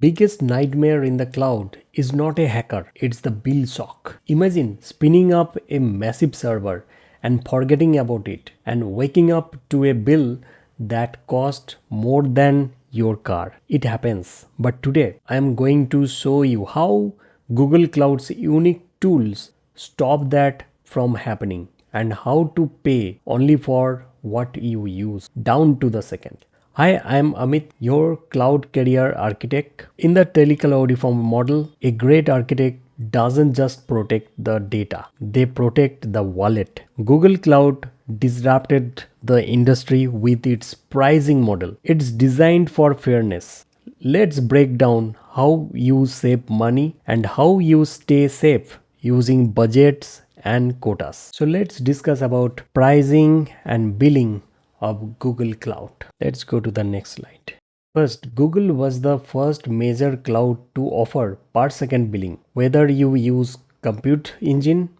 biggest nightmare in the cloud is not a hacker, it's the bill shock. Imagine spinning up a massive server and forgetting about it and waking up to a bill that cost more than your car. It happens. But today I am going to show you how Google Cloud's unique tools stop that from happening and how to pay only for what you use down to the second. Hi, I am Amit, your cloud career architect. In the telecloud model, a great architect doesn't just protect the data, they protect the wallet. Google Cloud disrupted the industry with its pricing model. It's designed for fairness. Let's break down how you save money and how you stay safe using budgets and quotas. So let's discuss about pricing and billing of Google Cloud. Let's go to the next slide. First, Google was the first major cloud to offer per second billing. Whether you use Compute Engine,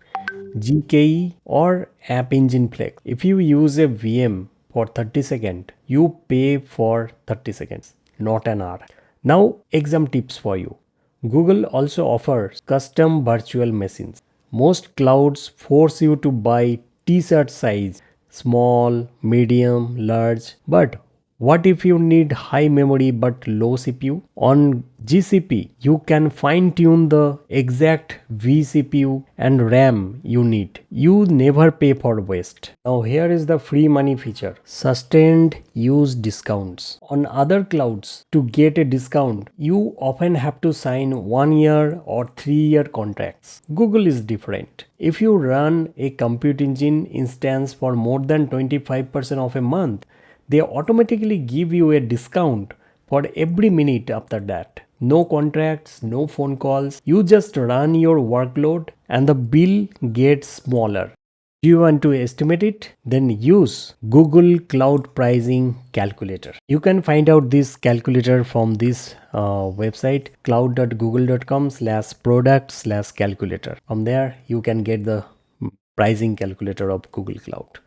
GKE or App Engine Flex. If you use a VM for 30 seconds, you pay for 30 seconds, not an hour. Now, exam tips for you. Google also offers custom virtual machines. Most clouds force you to buy t-shirt size, small, medium, large. But what if you need high memory but low CPU? On GCP, you can fine tune the exact vCPU and RAM you need. You never pay for waste. Now here is the free money feature. Sustained use discounts. On other clouds, to get a discount, you often have to sign 1 year or 3-year contracts. Google is different. If you run a Compute Engine instance for more than 25% of a month, they automatically give you a discount for every minute after that. No contracts, no phone calls. You just run your workload and the bill gets smaller. Do you want to estimate it? Then use Google Cloud Pricing Calculator. You can find out this calculator from this website cloud.google.com/product/calculator. From there you can get the pricing calculator of Google Cloud.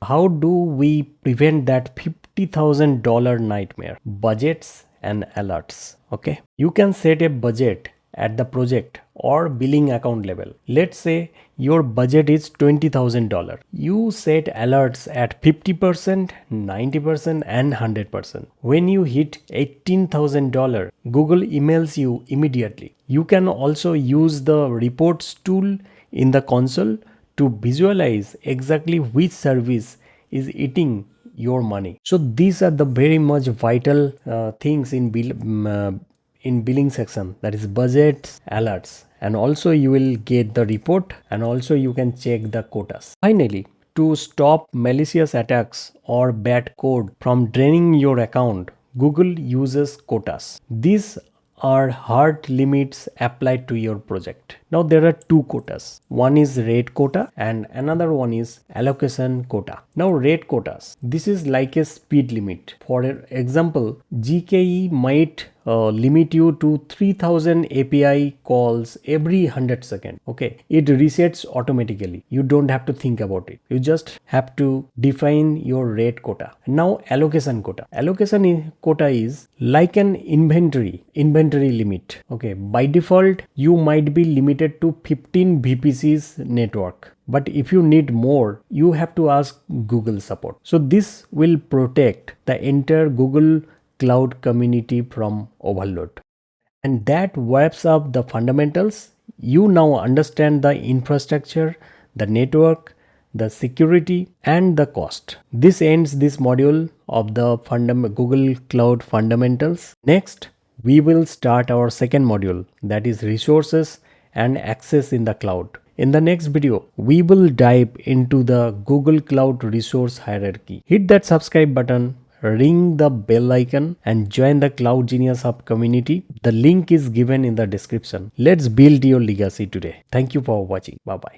How do we prevent that $50,000 nightmare? Budgets and alerts. Okay, you can set a budget at the project or billing account level. Let's say your budget is $20,000. You set alerts at 50%, 90% and 100%. When you hit $18,000, Google emails you immediately. You can also use the reports tool in the console to visualize exactly which service is eating your money. So these are the very much vital things in billing section, that is budgets, alerts, and also you will get the report and also you can check the quotas. Finally, to stop malicious attacks or bad code from draining your account, Google uses quotas. These are hard limits applied to your project. Now there are two quotas. One is rate quota and another one is allocation quota. Now rate quotas, this is like a speed limit. For example, GKE might limit you to 3000 API calls every 100 seconds. Okay, it resets automatically. You don't have to think about it. You just have to define your rate quota. Now allocation quota. Allocation quota is like an inventory limit. Okay, by default you might be limited to 15 VPCs network. But if you need more, you have to ask Google support. So this will protect the entire Google Cloud community from overload. And that wraps up the fundamentals. You now understand the infrastructure, the network, the security and the cost. This ends this module of the Google Cloud fundamentals. Next, we will start our second module, that is resources and access in the cloud. In the next video, we will dive into the Google Cloud resource hierarchy. Hit that subscribe button, ring the bell icon and join the CloudGeniusHub community. The link is given in the description. Let's build your legacy today. Thank you for watching. Bye bye.